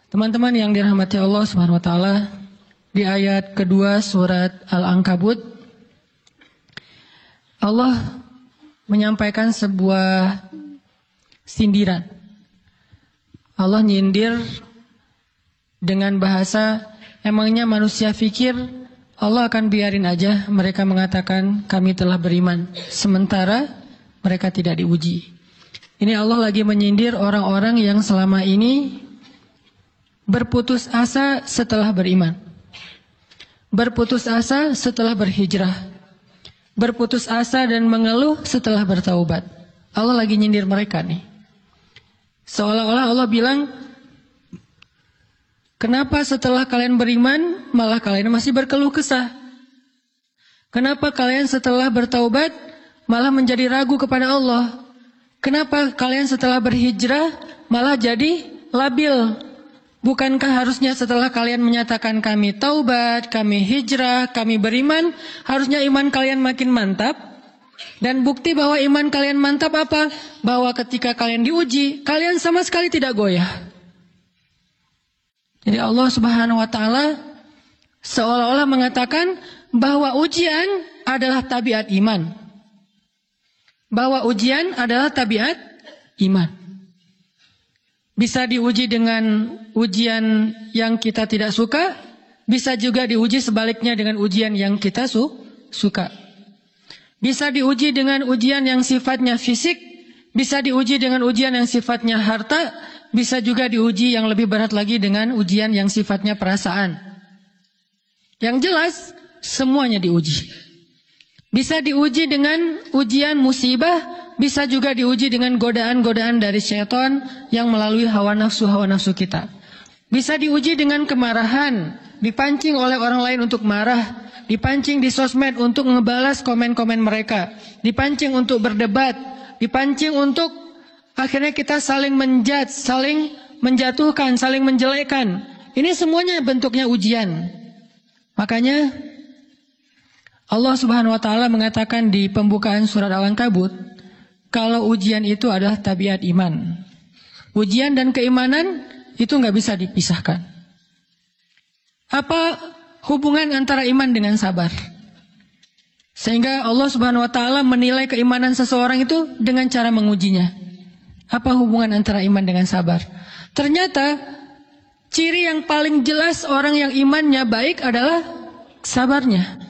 Teman-teman yang dirahmati Allah Subhanahu wa taala, di ayat kedua surat Al-Ankabut Allah menyampaikan sebuah sindiran. Allah nyindir dengan bahasa, emangnya manusia pikir Allah akan biarin aja mereka mengatakan kami telah beriman, sementara mereka tidak diuji. Ini Allah lagi menyindir orang-orang yang selama ini berputus asa setelah beriman, berputus asa setelah berhijrah, berputus asa dan mengeluh setelah bertaubat. Allah lagi nyindir mereka nih. Seolah-olah Allah bilang, kenapa setelah kalian beriman malah kalian masih berkeluh kesah? Kenapa kalian setelah bertaubat malah menjadi ragu kepada Allah? Kenapa kalian setelah berhijrah malah jadi labil? Bukankah harusnya setelah kalian menyatakan kami taubat, kami hijrah, kami beriman, harusnya iman kalian makin mantap? Dan bukti bahwa iman kalian mantap apa? Bahwa ketika kalian diuji, kalian sama sekali tidak goyah. Jadi Allah Subhanahu wa taala seolah-olah mengatakan bahwa ujian adalah tabiat iman. Bahwa ujian adalah tabiat iman. Bisa diuji dengan ujian yang kita tidak suka, bisa juga diuji sebaliknya dengan ujian yang kita suka. Bisa diuji dengan ujian yang sifatnya fisik, bisa diuji dengan ujian yang sifatnya harta, bisa juga diuji yang lebih berat lagi dengan ujian yang sifatnya perasaan. Yang jelas, semuanya diuji. Bisa diuji dengan ujian musibah, bisa juga diuji dengan godaan-godaan dari syaitan yang melalui hawa nafsu kita. Bisa diuji dengan kemarahan, dipancing oleh orang lain untuk marah, dipancing di sosmed untuk ngebalas komen-komen mereka, dipancing untuk berdebat, dipancing untuk akhirnya kita saling menjudge, saling menjatuhkan, saling menjelekkan. Ini semuanya bentuknya ujian. Makanya Allah Subhanahu wa taala mengatakan di pembukaan surat Al-Ankabut, kalau ujian itu adalah tabiat iman. Ujian dan keimanan itu nggak bisa dipisahkan. Apa hubungan antara iman dengan sabar? Sehingga Allah Subhanahu wa taala menilai keimanan seseorang itu dengan cara mengujinya. Apa hubungan antara iman dengan sabar? Ternyata ciri yang paling jelas orang yang imannya baik adalah sabarnya.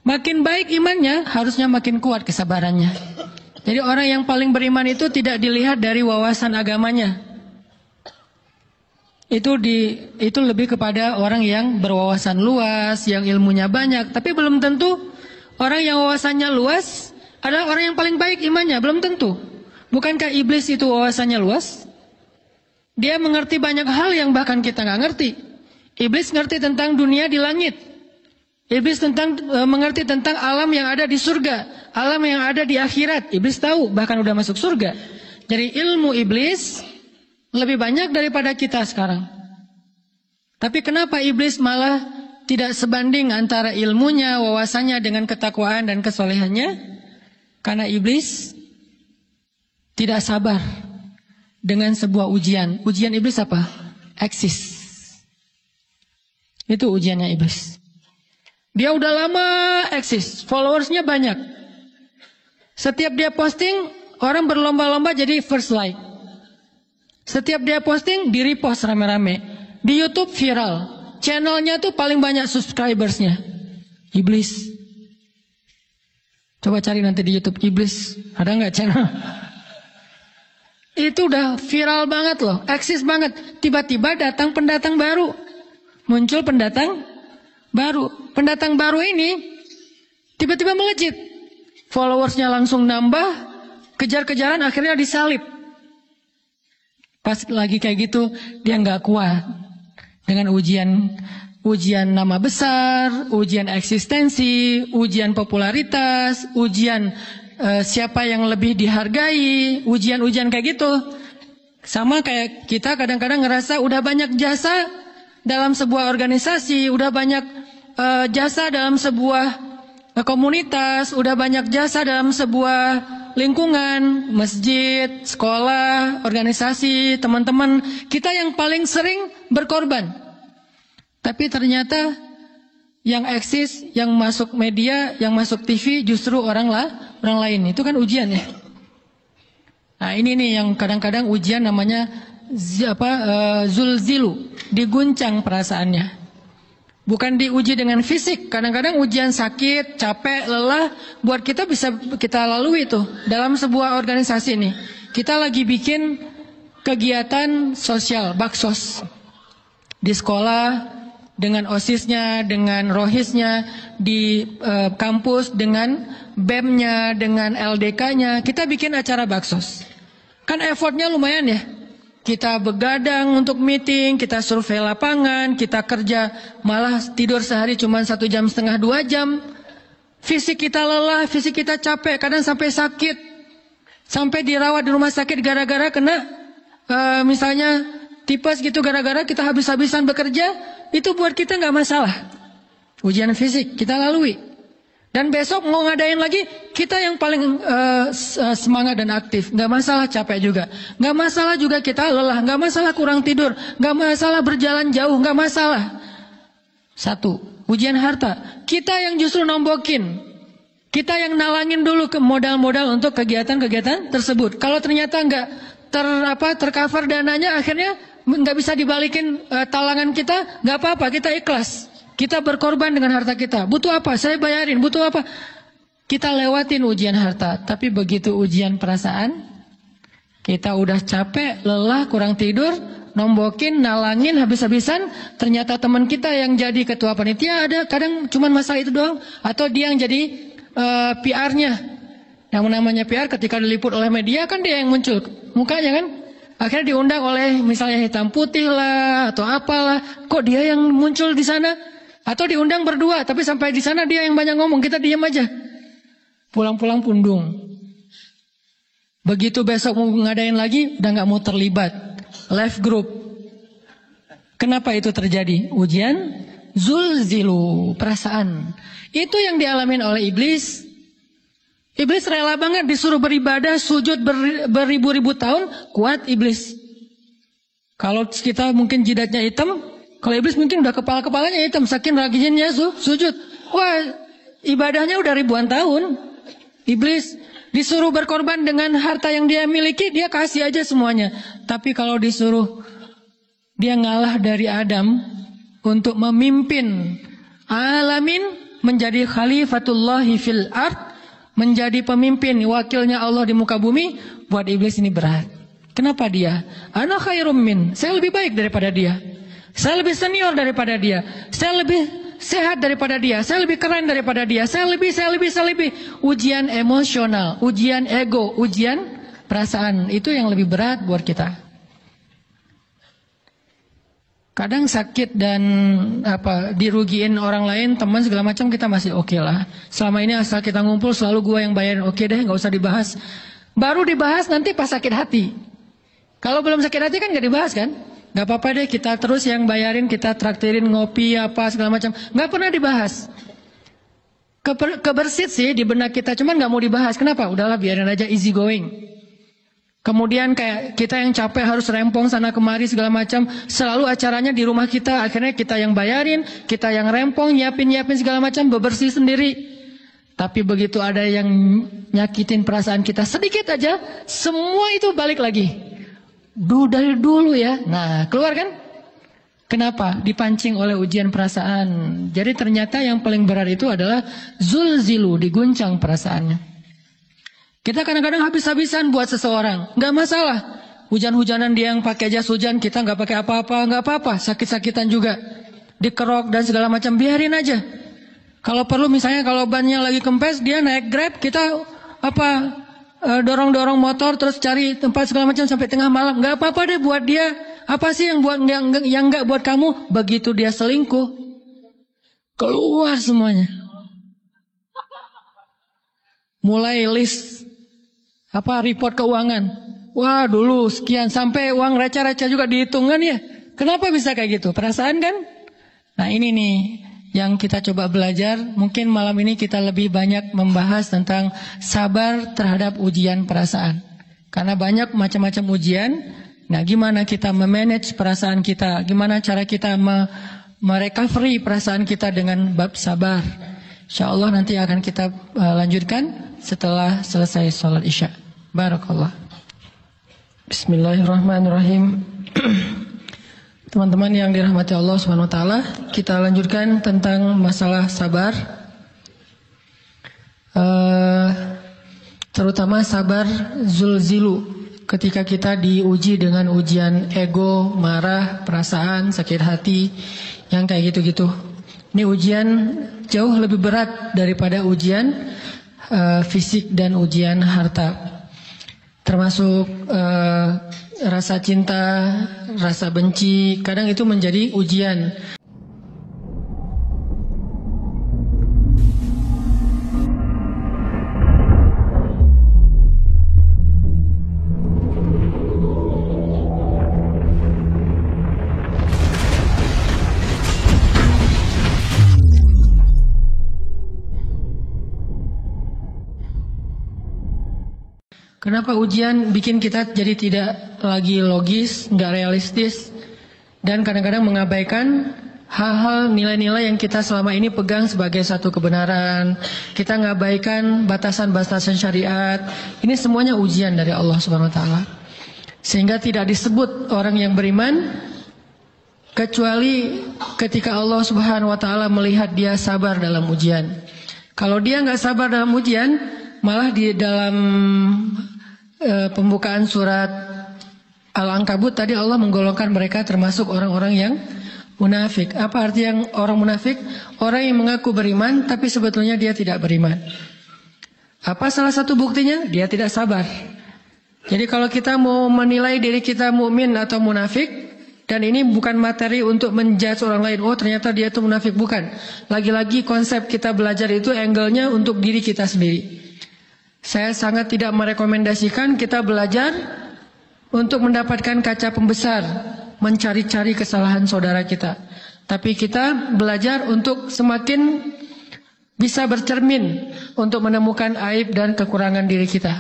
Makin baik imannya, harusnya makin kuat kesabarannya. Jadi orang yang paling beriman itu tidak dilihat dari wawasan agamanya. Itu lebih kepada orang yang berwawasan luas, yang ilmunya banyak. Tapi belum tentu orang yang wawasannya luas adalah orang yang paling baik imannya. Belum tentu. Bukankah iblis itu wawasannya luas? Dia mengerti banyak hal yang bahkan kita nggak ngerti. Iblis ngerti tentang dunia di langit. Iblis mengerti tentang alam yang ada di surga, alam yang ada di akhirat. Iblis tahu, bahkan udah masuk surga. Jadi ilmu iblis lebih banyak daripada kita sekarang. Tapi kenapa iblis malah tidak sebanding antara ilmunya, wawasannya dengan ketakwaan dan kesolehannya? Karena iblis tidak sabar dengan sebuah ujian. Ujian iblis apa? Eksis. Itu ujiannya iblis. Dia udah lama eksis, followersnya banyak. Setiap dia posting, orang berlomba-lomba jadi first like. Setiap dia posting, di-repost rame-rame. Di YouTube viral. Channelnya tuh paling banyak subscribersnya. Iblis. Coba cari nanti di YouTube iblis. Ada nggak channel? Itu udah viral banget loh, eksis banget. Tiba-tiba datang pendatang baru. Muncul pendatang baru. Pendatang baru ini tiba-tiba melejit. Followersnya langsung nambah, kejar-kejaran akhirnya disalib. Pas lagi kayak gitu, dia nggak kuat dengan ujian nama besar, ujian eksistensi, ujian popularitas, ujian siapa yang lebih dihargai, ujian-ujian kayak gitu. Sama kayak kita kadang-kadang ngerasa udah banyak jasa dalam sebuah organisasi, udah banyak jasa dalam sebuah komunitas, udah banyak jasa dalam sebuah lingkungan, masjid, sekolah, organisasi, teman-teman, kita yang paling sering berkorban. Tapi ternyata yang eksis, yang masuk media, yang masuk TV justru orang lain. Itu kan ujian ya. Nah ini nih yang kadang-kadang ujian namanya zulzilu, diguncang perasaannya. Bukan diuji dengan fisik. Kadang-kadang ujian sakit, capek, lelah, buat kita bisa kita lalui itu dalam sebuah organisasi nih. Kita lagi bikin kegiatan sosial, baksos di sekolah dengan OSIS-nya, dengan rohisnya, di kampus dengan BEM-nya, dengan LDK-nya. Kita bikin acara baksos. Kan effortnya lumayan ya. Kita begadang untuk meeting, kita survei lapangan, kita kerja malah tidur sehari cuma 1,5 jam, 2 jam. Fisik kita lelah, fisik kita capek, kadang sampai sakit. Sampai dirawat di rumah sakit gara-gara kena misalnya tipes gitu, gara-gara kita habis-habisan bekerja. Itu buat kita nggak masalah. Ujian fisik kita lalui. Dan besok mau ngadain lagi, kita yang paling semangat dan aktif. Nggak masalah capek juga. Nggak masalah juga kita lelah. Nggak masalah kurang tidur. Nggak masalah berjalan jauh. Nggak masalah. Satu, ujian harta. Kita yang justru nombokin. Kita yang nalangin dulu ke modal-modal untuk kegiatan-kegiatan tersebut. Kalau ternyata nggak tercover dananya, akhirnya nggak bisa dibalikin talangan kita, nggak apa-apa, kita ikhlas. Kita berkorban dengan harta kita. Butuh apa? Saya bayarin. Butuh apa? Kita lewatin ujian harta. Tapi begitu ujian perasaan, kita udah capek, lelah, kurang tidur, nombokin, nalangin, habis-habisan. Ternyata teman kita yang jadi ketua panitia ada kadang cuma masalah itu doang. Atau dia yang jadi PR-nya. Yang namanya PR ketika diliput oleh media kan dia yang muncul mukanya kan. Akhirnya diundang oleh misalnya hitam putih lah atau apalah. Kok dia yang muncul di sana? Atau diundang berdua, tapi sampai di sana dia yang banyak ngomong, kita diam aja. Pulang-pulang pundung. Begitu besok mau ngadain lagi, udah nggak mau terlibat. Left group. Kenapa itu terjadi? Ujian zulzilu, perasaan. Itu yang dialamin oleh iblis. Iblis rela banget disuruh beribadah, sujud beribu-ribu tahun, kuat iblis. Kalau kita mungkin jidatnya hitam, kalau iblis mungkin udah kepala-kepalanya hitam, saking rajinnya sujud. Wah, ibadahnya udah ribuan tahun. Iblis disuruh berkorban dengan harta yang dia miliki, dia kasih aja semuanya. Tapi kalau disuruh dia ngalah dari Adam untuk memimpin alamin, menjadi khalifatullahi fil ard, menjadi pemimpin, wakilnya Allah di muka bumi, buat iblis ini berat. Kenapa dia? Ana khairum min, saya lebih baik daripada dia. Saya lebih senior daripada dia. Saya lebih sehat daripada dia. Saya lebih keren daripada dia. Saya lebih. Ujian emosional, ujian ego, ujian perasaan. Itu yang lebih berat buat kita. Kadang sakit dan dirugiin orang lain, teman segala macam kita masih oke lah. Selama ini asal kita ngumpul selalu gua yang bayarin, oke deh, nggak usah dibahas. Baru dibahas nanti pas sakit hati. Kalau belum sakit hati kan nggak dibahas kan? Gak apa-apa deh, kita terus yang bayarin, kita traktirin ngopi apa segala macam. Gak pernah dibahas. Kebersit sih di benak kita, cuman gak mau dibahas. Kenapa? Udahlah biarin aja, easy going. Kemudian kayak kita yang capek harus rempong sana kemari segala macam. Selalu acaranya di rumah kita, akhirnya kita yang bayarin, kita yang rempong, nyiapin segala macam, bebersih sendiri. Tapi begitu ada yang nyakitin perasaan kita sedikit aja, semua itu balik lagi. Dari dulu ya. Nah, keluar kan? Kenapa? Dipancing oleh ujian perasaan. Jadi ternyata yang paling berat itu adalah zulzilu, diguncang perasaannya. Kita kadang-kadang habis-habisan buat seseorang, nggak masalah. Hujan-hujanan dia yang pakai jas hujan, kita nggak pakai apa-apa, nggak apa-apa. Sakit-sakitan juga, dikerok dan segala macam, biarin aja. Kalau perlu misalnya kalau bannya lagi kempes, dia naik Grab, kita dorong-dorong motor terus cari tempat segala macam sampai tengah malam. Nggak apa-apa deh buat dia. Apa sih yang nggak buat kamu? Begitu dia selingkuh, keluar semuanya. Mulai list report keuangan. Wah dulu sekian, sampai uang receh-receh juga dihitungan ya. Kenapa bisa kayak gitu? Perasaan kan? Nah ini nih yang kita coba belajar. Mungkin malam ini kita lebih banyak membahas tentang sabar terhadap ujian perasaan. Karena banyak macam-macam ujian. Nah, gimana kita memanage perasaan kita? Gimana cara kita merecovery perasaan kita dengan bab sabar? InsyaAllah nanti akan kita lanjutkan setelah selesai sholat isya. Barakallah. Bismillahirrahmanirrahim. Teman-teman yang dirahmati Allah SWT, kita lanjutkan tentang masalah sabar. Terutama sabar zulzilu, ketika kita diuji dengan ujian ego, marah, perasaan, sakit hati, yang kayak gitu-gitu. Ini ujian jauh lebih berat daripada ujian fisik dan ujian harta. Termasuk rasa cinta, rasa benci, kadang itu menjadi ujian. Kenapa ujian bikin kita jadi tidak lagi logis, nggak realistis, dan kadang-kadang mengabaikan hal-hal nilai-nilai yang kita selama ini pegang sebagai satu kebenaran. Kita ngabaikan batasan-batasan syariat. Ini semuanya ujian dari Allah Subhanahu Wa Taala. Sehingga tidak disebut orang yang beriman kecuali ketika Allah Subhanahu Wa Taala melihat dia sabar dalam ujian. Kalau dia nggak sabar dalam ujian, malah di dalam pembukaan surat Al-Ankabut tadi Allah menggolongkan mereka termasuk orang-orang yang munafik. Apa arti yang orang munafik? Orang yang mengaku beriman tapi sebetulnya dia tidak beriman. Apa salah satu buktinya? Dia tidak sabar. Jadi kalau kita mau menilai diri kita mukmin atau munafik, dan ini bukan materi untuk menjudge orang lain, oh ternyata dia itu munafik, bukan. Lagi-lagi konsep kita belajar itu angle-nya untuk diri kita sendiri. Saya sangat tidak merekomendasikan kita belajar untuk mendapatkan kaca pembesar, mencari-cari kesalahan saudara kita. Tapi kita belajar untuk semakin bisa bercermin untuk menemukan aib dan kekurangan diri kita.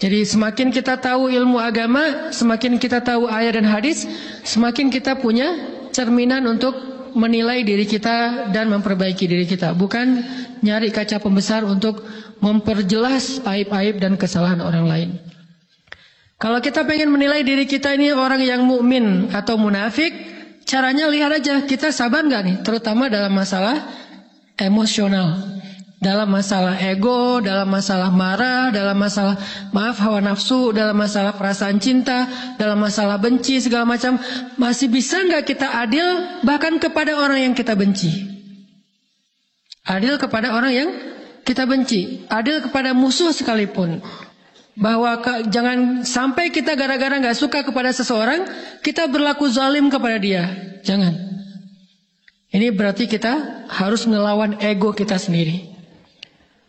Jadi semakin kita tahu ilmu agama, semakin kita tahu ayat dan hadis, semakin kita punya cerminan untuk menilai diri kita dan memperbaiki diri kita. Bukan nyari kaca pembesar untuk memperjelas aib-aib dan kesalahan orang lain. Kalau kita pengen menilai diri kita ini orang yang mukmin atau munafik, caranya lihat aja kita sabar nggak nih, terutama dalam masalah emosional, dalam masalah ego, dalam masalah marah, dalam masalah hawa nafsu, dalam masalah perasaan cinta, dalam masalah benci segala macam. Masih bisa nggak kita adil bahkan kepada orang yang kita benci? Adil kepada orang yang kita benci, adil kepada musuh sekalipun. Bahwa jangan sampai kita gara-gara gak suka kepada seseorang, kita berlaku zalim kepada dia. Jangan. Ini berarti kita harus ngelawan ego kita sendiri.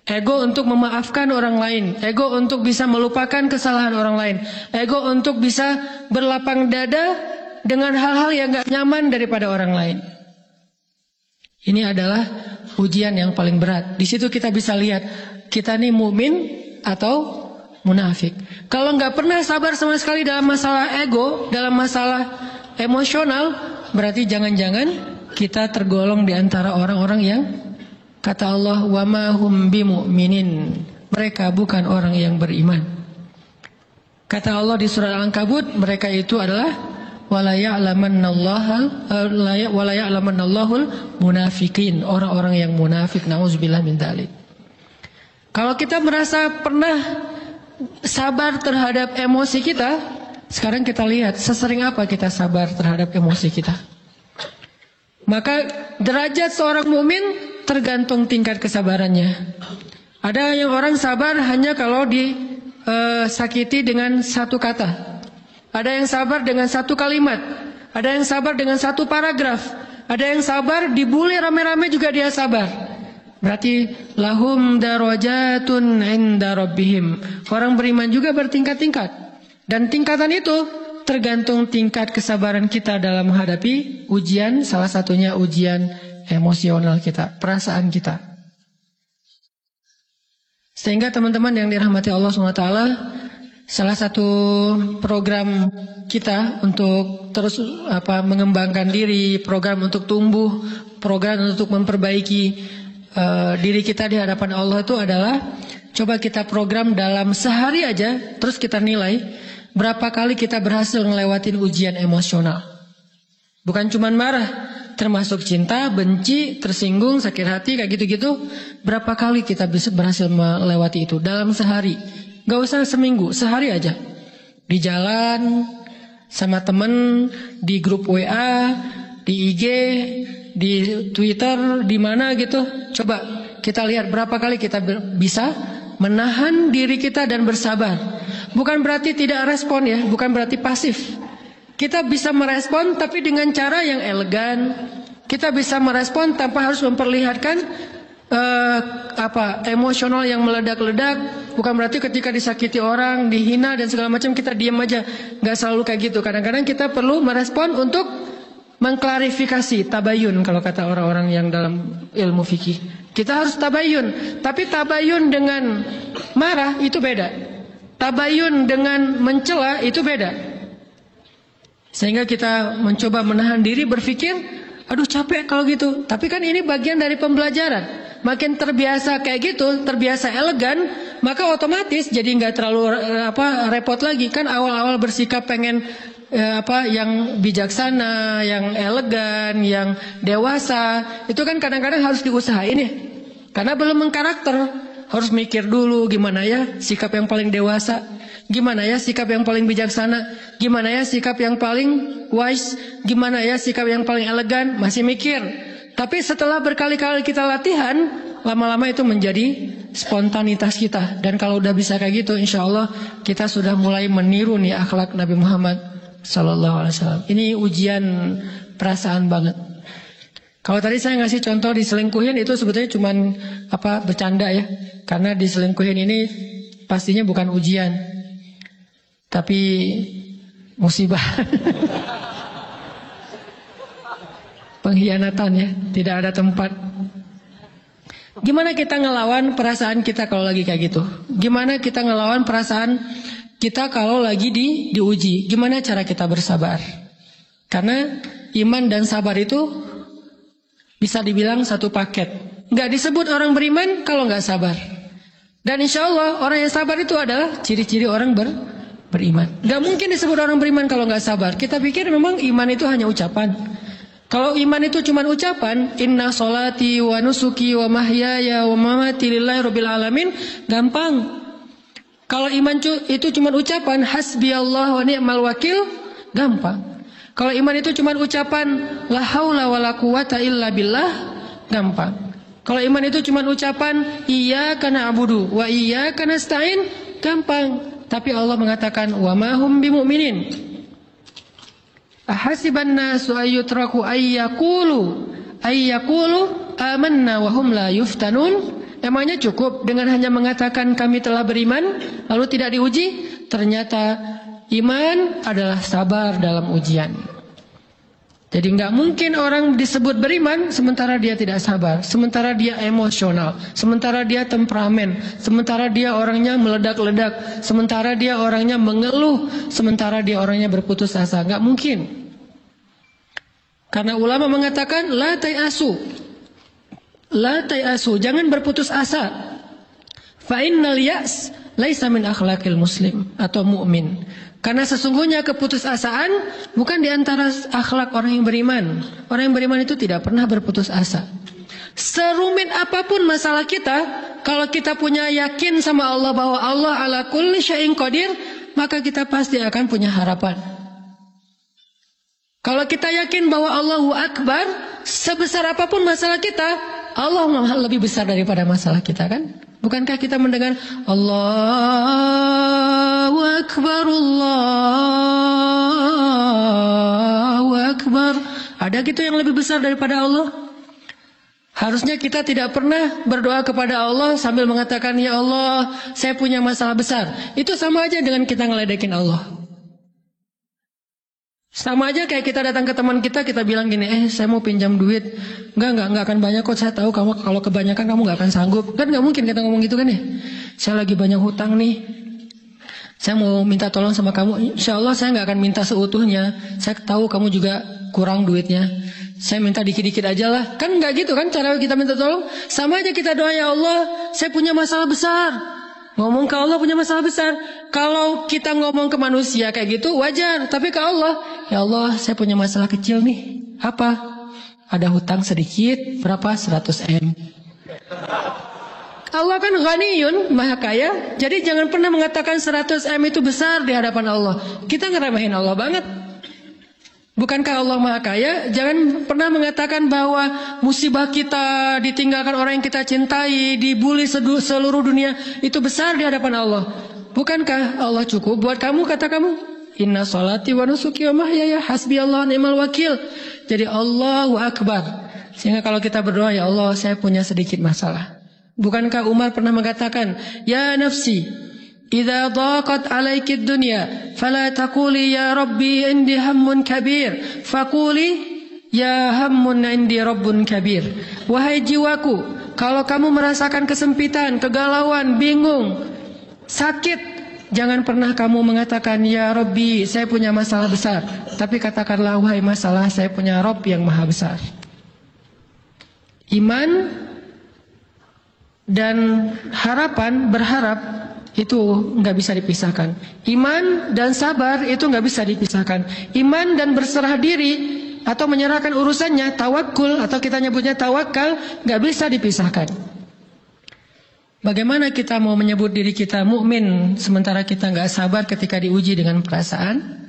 Ego untuk memaafkan orang lain, ego untuk bisa melupakan kesalahan orang lain, ego untuk bisa berlapang dada dengan hal-hal yang gak nyaman daripada orang lain. Ini adalah ujian yang paling berat. Di situ kita bisa lihat kita nih mukmin atau munafik. Kalau nggak pernah sabar sama sekali dalam masalah ego, dalam masalah emosional, berarti jangan-jangan kita tergolong di antara orang-orang yang kata Allah wa ma hum bimu'minin. Mereka bukan orang yang beriman. Kata Allah di surat Al-Ankabut, mereka itu adalah wala ya'lamannallahul munafiqin, orang-orang yang munafik, nauzubillah min dzalik. Kalau kita merasa pernah sabar terhadap emosi kita, sekarang kita lihat sesering apa kita sabar terhadap emosi kita. Maka derajat seorang mukmin tergantung tingkat kesabarannya. Ada yang orang sabar hanya kalau disakiti dengan satu kata. Ada yang sabar dengan satu kalimat. Ada yang sabar dengan satu paragraf. Ada yang sabar dibully rame-rame juga dia sabar. Berarti lahum darajatun inda rabbihim. Orang beriman juga bertingkat-tingkat. Dan tingkatan itu tergantung tingkat kesabaran kita dalam menghadapi ujian. Salah satunya ujian emosional kita, perasaan kita. Sehingga teman-teman yang dirahmati Allah SWT, salah satu program kita untuk terus mengembangkan diri, program untuk tumbuh, program untuk memperbaiki diri kita di hadapan Allah itu adalah coba kita program dalam sehari aja, terus kita nilai berapa kali kita berhasil ngelewatin ujian emosional. Bukan cuma marah, termasuk cinta, benci, tersinggung, sakit hati, kayak gitu-gitu. Berapa kali kita bisa berhasil melewati itu dalam sehari. Gak usah seminggu, sehari aja. Di jalan, sama temen, di grup WA, di IG, di Twitter, di mana gitu. Coba kita lihat berapa kali kita bisa menahan diri kita dan bersabar. Bukan berarti tidak respon ya, bukan berarti pasif. Kita bisa merespon tapi dengan cara yang elegan. Kita bisa merespon tanpa harus memperlihatkan emosional yang meledak-ledak. Bukan berarti ketika disakiti orang, dihina dan segala macam kita diam aja. Gak selalu kayak gitu. Kadang-kadang kita perlu merespon untuk mengklarifikasi, tabayun kalau kata orang-orang yang dalam ilmu fikih. Kita harus tabayun. Tapi tabayun dengan marah itu beda. Tabayun dengan mencela itu beda. Sehingga kita mencoba menahan diri berpikir, aduh capek kalau gitu. Tapi kan ini bagian dari pembelajaran. Makin terbiasa kayak gitu, terbiasa elegan, maka otomatis jadi nggak terlalu repot lagi. Kan awal-awal bersikap pengen yang bijaksana, yang elegan, yang dewasa, itu kan kadang-kadang harus diusahain ya. Karena belum mengkarakter. Harus mikir dulu gimana ya sikap yang paling dewasa, gimana ya sikap yang paling bijaksana, gimana ya sikap yang paling wise, gimana ya sikap yang paling elegan, masih mikir. Tapi setelah berkali-kali kita latihan, lama-lama itu menjadi spontanitas kita. Dan kalau udah bisa kayak gitu, insya Allah kita sudah mulai meniru nih akhlak Nabi Muhammad SAW. Ini ujian perasaan banget. Kalau tadi saya ngasih contoh diselingkuhin itu sebetulnya cuman bercanda ya. Karena diselingkuhin ini pastinya bukan ujian, tapi musibah. Pengkhianatan ya, tidak ada tempat. Gimana kita ngelawan perasaan kita kalau lagi kayak gitu? Gimana kita ngelawan perasaan kita kalau lagi diuji? Gimana cara kita bersabar? Karena iman dan sabar itu bisa dibilang satu paket. Gak disebut orang beriman kalau gak sabar. Dan insya Allah orang yang sabar itu adalah ciri-ciri orang beriman. Gak mungkin disebut orang beriman kalau gak sabar. Kita pikir memang iman itu hanya ucapan. Kalau iman itu cuma ucapan, inna sholati wa nusuki wa mahyaya wa mamati lillahi rabbil alamin, gampang. Kalau iman itu cuma ucapan, hasbiyallah wa ni'mal wakil, gampang. Kalau iman itu cuma ucapan la haula wala quwata illa billah, gampang. Kalau iman itu cuma ucapan iyyaka na'budu wa iyyaka nasta'in, gampang. Tapi Allah mengatakan wa ma hum bimu'minin. Ahasiban nasu ayyutraku ayyaqulu amanna wa hum la yuftanun. Emangnya cukup dengan hanya mengatakan kami telah beriman lalu tidak diuji? Ternyata iman adalah sabar dalam ujian. Jadi nggak mungkin orang disebut beriman sementara dia tidak sabar, sementara dia emosional, sementara dia temperamen, sementara dia orangnya meledak-ledak, sementara dia orangnya mengeluh, sementara dia orangnya berputus asa. Nggak mungkin. Karena ulama mengatakan la tayasu, jangan berputus asa. Fa innal ya's laisa min akhlaqil muslim atau mu'min. Karena sesungguhnya keputusasaan bukan di antara akhlak orang yang beriman. Orang yang beriman itu tidak pernah berputus asa. Serumit apapun masalah kita, kalau kita punya yakin sama Allah bahwa Allah ala kulli syai'in qadir, maka kita pasti akan punya harapan. Kalau kita yakin bahwa Allahu Akbar, sebesar apapun masalah kita, Allah lebih besar daripada masalah kita, kan? Bukankah kita mendengar Allahu Akbar, Allahu Akbar? Ada gitu yang lebih besar daripada Allah? Harusnya kita tidak pernah berdoa kepada Allah sambil mengatakan, ya Allah, saya punya masalah besar. Itu sama aja dengan kita ngeledekin Allah. Sama aja kayak kita datang ke teman kita bilang gini, saya mau pinjam duit. Enggak akan banyak kok, saya tahu kamu kalau kebanyakan kamu nggak akan sanggup. Kan nggak mungkin kita ngomong gitu kan ya. Saya lagi banyak hutang nih, saya mau minta tolong sama kamu. Insya Allah saya nggak akan minta seutuhnya. Saya tahu kamu juga kurang duitnya. Saya minta dikit-dikit aja lah. Kan nggak gitu kan cara kita minta tolong. Sama aja kita doa, ya Allah, saya punya masalah besar. Ngomong ke Allah punya masalah besar. Kalau kita ngomong ke manusia kayak gitu wajar. Tapi ke Allah, ya Allah, saya punya masalah kecil nih. Apa? Ada hutang sedikit. Berapa? 100 M. Allah kan ghaniyun, maha kaya. Jadi jangan pernah mengatakan 100 M itu besar di hadapan Allah. Kita ngeremehin Allah banget. Bukankah Allah maha kaya? Jangan pernah mengatakan bahwa musibah kita, ditinggalkan orang yang kita cintai, dibully seluruh dunia, itu besar di hadapan Allah. Bukankah Allah cukup buat kamu, kata kamu? Inna sholati wa nusuki wa mahyaya hasbi Allah ni'mal wakil. Jadi Allahu Akbar. Sehingga kalau kita berdoa, ya Allah, saya punya sedikit masalah. Bukankah Umar pernah mengatakan, ya nafsi, idza daqat alaiki dunya fala taquli ya rabbi indi hammun kabir faquli ya hammun indi rabbun kabir. Wahai jiwaku, kalau kamu merasakan kesempitan, kegalauan, bingung, sakit, jangan pernah kamu mengatakan ya Rabbi, saya punya masalah besar. Tapi katakanlah, wahai masalah, saya punya Rabb yang maha besar. Iman dan harapan, berharap, itu nggak bisa dipisahkan. Iman dan sabar itu nggak bisa dipisahkan. Iman dan berserah diri atau menyerahkan urusannya, tawakul atau kita nyebutnya tawakal, nggak bisa dipisahkan. Bagaimana kita mau menyebut diri kita mukmin sementara kita nggak sabar ketika diuji dengan perasaan?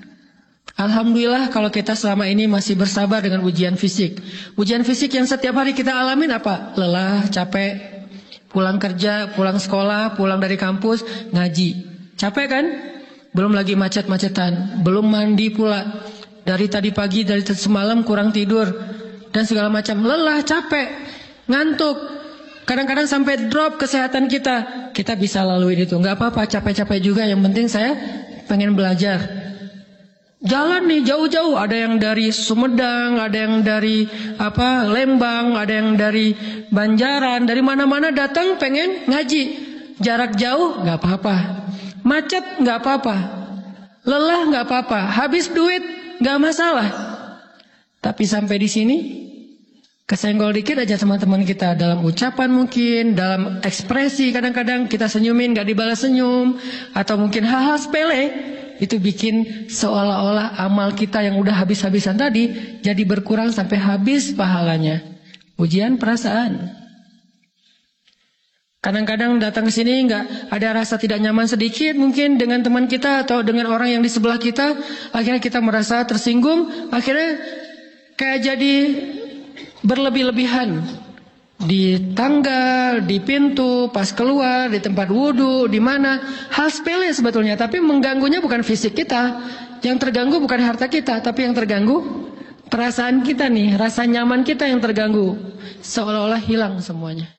Alhamdulillah kalau kita selama ini masih bersabar dengan ujian fisik. Ujian fisik yang setiap hari kita alamin apa? Lelah, capek. Pulang kerja, pulang sekolah, pulang dari kampus, ngaji. Capek kan? Belum lagi macet-macetan. Belum mandi pula. Dari tadi pagi, dari semalam kurang tidur. Dan segala macam. Lelah, capek, ngantuk. Kadang-kadang sampai drop kesehatan kita. Kita bisa lalui itu. Gak apa-apa, capek-capek juga. Yang penting saya pengen belajar. Jalan nih jauh-jauh, ada yang dari Sumedang, ada yang dari Lembang, ada yang dari Banjaran, dari mana-mana datang pengen ngaji. Jarak jauh nggak apa-apa, macet nggak apa-apa, lelah nggak apa-apa, habis duit nggak masalah. Tapi sampai di sini kesenggol dikit aja sama teman kita dalam ucapan mungkin, dalam ekspresi kadang-kadang kita senyumin nggak dibalas senyum, atau mungkin hal-hal sepele. Itu bikin seolah-olah amal kita yang udah habis-habisan tadi jadi berkurang sampai habis pahalanya. Ujian perasaan. Kadang-kadang datang ke sini nggak ada rasa tidak nyaman sedikit mungkin dengan teman kita atau dengan orang yang di sebelah kita, akhirnya kita merasa tersinggung, akhirnya kayak jadi berlebih-lebihan. Di tangga, di pintu, pas keluar, di tempat wudhu, di mana. Hal sepele sebetulnya, tapi mengganggunya bukan fisik kita. Yang terganggu bukan harta kita, tapi yang terganggu perasaan kita nih, rasa nyaman kita yang terganggu. Seolah-olah hilang semuanya.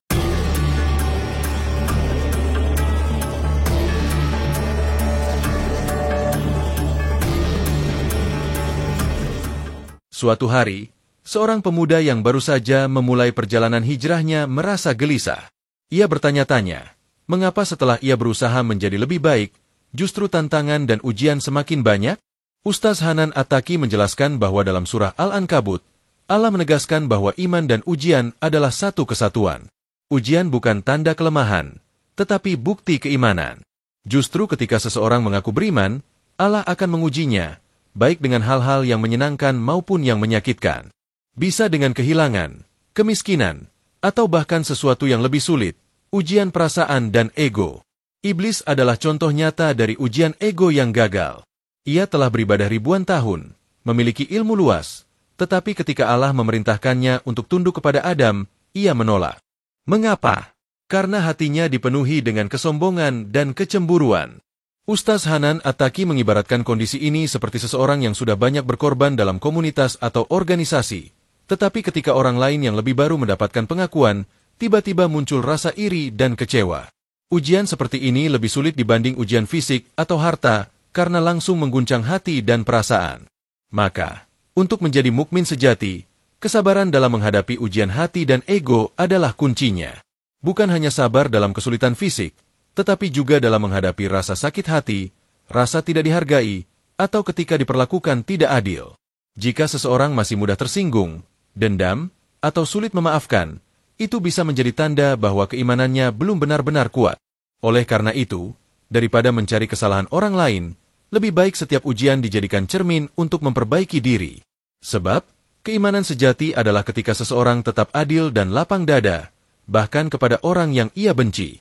Suatu hari, seorang pemuda yang baru saja memulai perjalanan hijrahnya merasa gelisah. Ia bertanya-tanya, mengapa setelah ia berusaha menjadi lebih baik, justru tantangan dan ujian semakin banyak? Ustaz Hanan At-Taki menjelaskan bahwa dalam surah Al-Ankabut, Allah menegaskan bahwa iman dan ujian adalah satu kesatuan. Ujian bukan tanda kelemahan, tetapi bukti keimanan. Justru ketika seseorang mengaku beriman, Allah akan mengujinya, baik dengan hal-hal yang menyenangkan maupun yang menyakitkan. Bisa dengan kehilangan, kemiskinan, atau bahkan sesuatu yang lebih sulit, ujian perasaan dan ego. Iblis adalah contoh nyata dari ujian ego yang gagal. Ia telah beribadah ribuan tahun, memiliki ilmu luas, tetapi ketika Allah memerintahkannya untuk tunduk kepada Adam, ia menolak. Mengapa? Karena hatinya dipenuhi dengan kesombongan dan kecemburuan. Ustaz Hanan At-Taki mengibaratkan kondisi ini seperti seseorang yang sudah banyak berkorban dalam komunitas atau organisasi. Tetapi ketika orang lain yang lebih baru mendapatkan pengakuan, tiba-tiba muncul rasa iri dan kecewa. Ujian seperti ini lebih sulit dibanding ujian fisik atau harta, karena langsung mengguncang hati dan perasaan. Maka, untuk menjadi mukmin sejati, kesabaran dalam menghadapi ujian hati dan ego adalah kuncinya. Bukan hanya sabar dalam kesulitan fisik, tetapi juga dalam menghadapi rasa sakit hati, rasa tidak dihargai, atau ketika diperlakukan tidak adil. Jika seseorang masih mudah tersinggung, dendam, atau sulit memaafkan, itu bisa menjadi tanda bahwa keimanannya belum benar-benar kuat. Oleh karena itu, daripada mencari kesalahan orang lain, lebih baik setiap ujian dijadikan cermin untuk memperbaiki diri. Sebab, keimanan sejati adalah ketika seseorang tetap adil dan lapang dada, bahkan kepada orang yang ia benci.